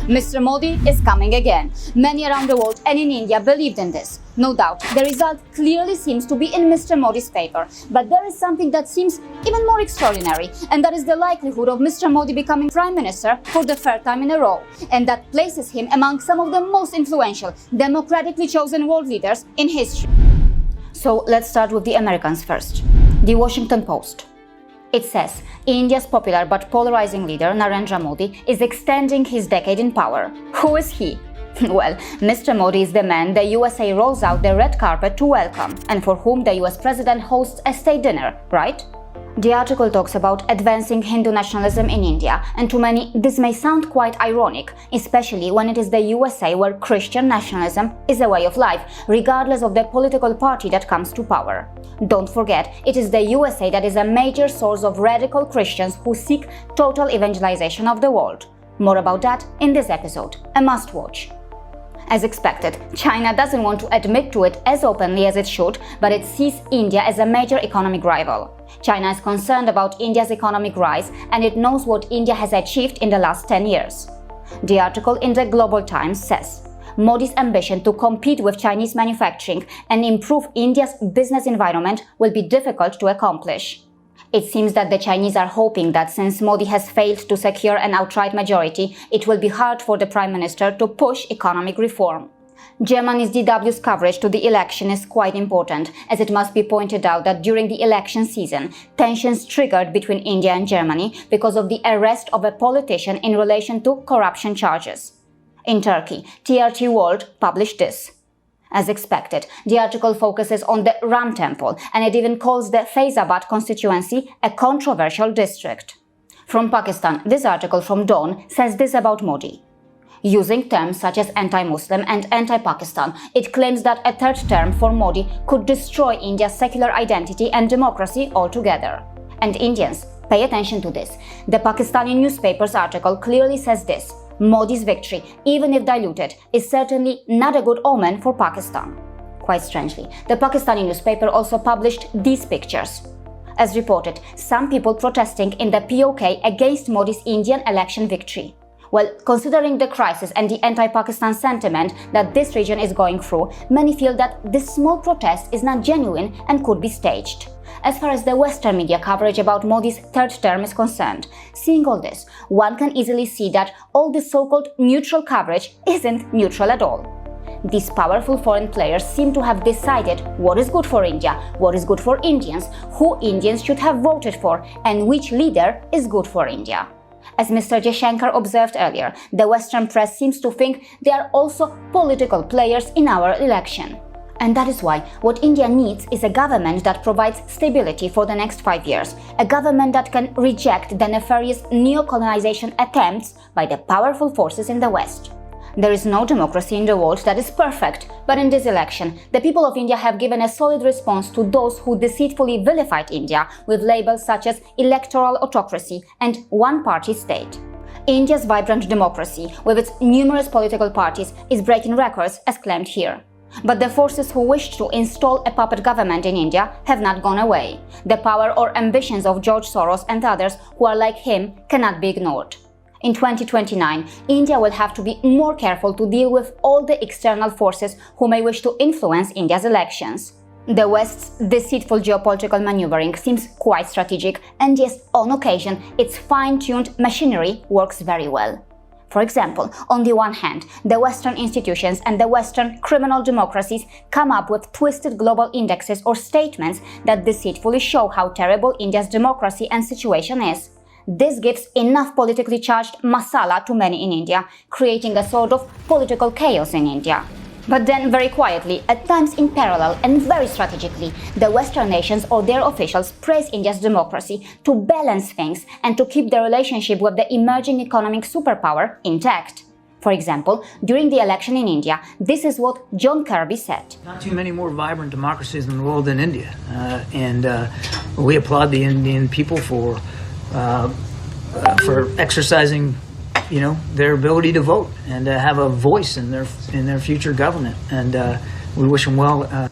Mr. Modi is coming again. Many around the world and in India believed in this. No doubt, the result clearly seems to be in Mr. Modi's favor. But there is something that seems even more extraordinary, and that is the likelihood of Mr. Modi becoming Prime Minister for the third time in a row. And that places him among some of the most influential, democratically chosen world leaders in history. So let's start with the Americans first. The Washington Post. It says, India's popular but polarizing leader Narendra Modi is extending his decade in power. Who is he? Well, Mr. Modi is the man the USA rolls out the red carpet to welcome, and for whom the US president hosts a state dinner, right? The article talks about advancing Hindu nationalism in India, and to many this may sound quite ironic, especially when it is the USA where Christian nationalism is a way of life, regardless of the political party that comes to power. Don't forget, it is the USA that is a major source of radical Christians who seek total evangelization of the world. More about that in this episode, a must-watch. As expected, China doesn't want to admit to it as openly as it should, but it sees India as a major economic rival. China is concerned about India's economic rise, and it knows what India has achieved in the last 10 years. The article in the Global Times says, Modi's ambition to compete with Chinese manufacturing and improve India's business environment will be difficult to accomplish. It seems that the Chinese are hoping that since Modi has failed to secure an outright majority, it will be hard for the Prime Minister to push economic reform. Germany's DW's coverage to the election is quite important, as it must be pointed out that during the election season, tensions triggered between India and Germany because of the arrest of a politician in relation to corruption charges. In Turkey, TRT World published this. As expected, the article focuses on the Ram Temple, and it even calls the Faizabad constituency a controversial district. From Pakistan, this article from Dawn says this about Modi. Using terms such as anti-Muslim and anti-Pakistan, it claims that a third term for Modi could destroy India's secular identity and democracy altogether. And Indians, pay attention to this. The Pakistani newspaper's article clearly says this. Modi's victory, even if diluted, is certainly not a good omen for Pakistan. Quite strangely, the Pakistani newspaper also published these pictures. As reported, some people protesting in the POK against Modi's Indian election victory. Well, considering the crisis and the anti-Pakistan sentiment that this region is going through, many feel that this small protest is not genuine and could be staged. As far as the Western media coverage about Modi's third term is concerned, seeing all this, one can easily see that all this so-called neutral coverage isn't neutral at all. These powerful foreign players seem to have decided what is good for India, what is good for Indians, who Indians should have voted for, and which leader is good for India. As Mr. Jaishankar observed earlier, the Western press seems to think they are also political players in our election. And that is why what India needs is a government that provides stability for the next 5 years, a government that can reject the nefarious neo-colonization attempts by the powerful forces in the West. There is no democracy in the world that is perfect, but in this election, the people of India have given a solid response to those who deceitfully vilified India with labels such as electoral autocracy and one-party state. India's vibrant democracy, with its numerous political parties, is breaking records as claimed here. But the forces who wished to install a puppet government in India have not gone away. The power or ambitions of George Soros and others who are like him cannot be ignored. In 2029, India will have to be more careful to deal with all the external forces who may wish to influence India's elections. The West's deceitful geopolitical maneuvering seems quite strategic, and yes, on occasion, its fine-tuned machinery works very well. For example, on the one hand, the Western institutions and the Western criminal democracies come up with twisted global indexes or statements that deceitfully show how terrible India's democracy and situation is. This gives enough politically charged masala to many in India, creating a sort of political chaos in India. But then, very quietly, at times in parallel and very strategically, the Western nations or their officials praise India's democracy to balance things and to keep the relationship with the emerging economic superpower intact. For example, during the election in India, this is what John Kirby said. Not too many more vibrant democracies in the world than India. And we applaud the Indian people for exercising their ability to vote and to have a voice in their future government, and we wish them well.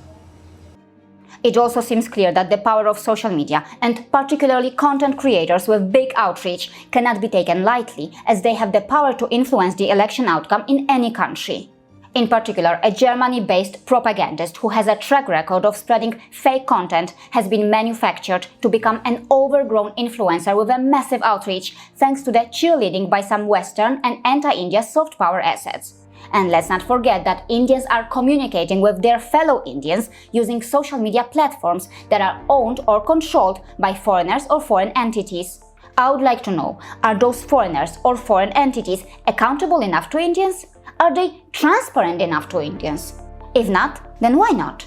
It also seems clear that the power of social media, and particularly content creators with big outreach, cannot be taken lightly, as they have the power to influence the election outcome in any country. In particular, a Germany-based propagandist who has a track record of spreading fake content has been manufactured to become an overgrown influencer with a massive outreach thanks to the cheerleading by some Western and anti-India soft power assets. And let's not forget that Indians are communicating with their fellow Indians using social media platforms that are owned or controlled by foreigners or foreign entities. I would like to know, are those foreigners or foreign entities accountable enough to Indians? Are they transparent enough to Indians? If not, then why not?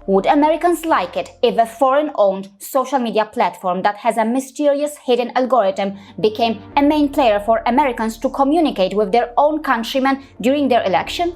Would Americans like it if a foreign-owned social media platform that has a mysterious hidden algorithm became a main player for Americans to communicate with their own countrymen during their election?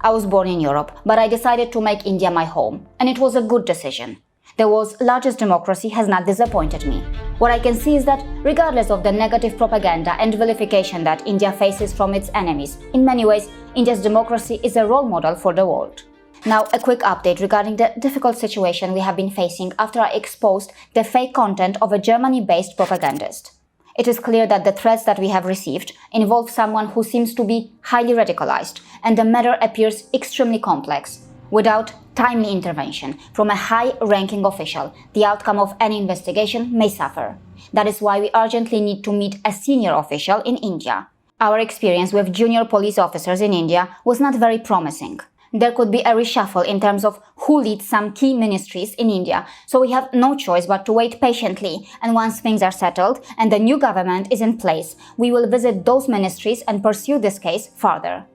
I was born in Europe, but I decided to make India my home, and it was a good decision. The world's largest democracy has not disappointed me. What I can see is that, regardless of the negative propaganda and vilification that India faces from its enemies, in many ways, India's democracy is a role model for the world. Now, a quick update regarding the difficult situation we have been facing after I exposed the fake content of a Germany-based propagandist. It is clear that the threats that we have received involve someone who seems to be highly radicalized, and the matter appears extremely complex. Without timely intervention from a high-ranking official, the outcome of any investigation may suffer. That is why we urgently need to meet a senior official in India. Our experience with junior police officers in India was not very promising. There could be a reshuffle in terms of who leads some key ministries in India, so we have no choice but to wait patiently, and once things are settled and the new government is in place, we will visit those ministries and pursue this case further.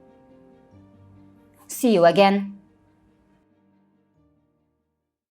See you again.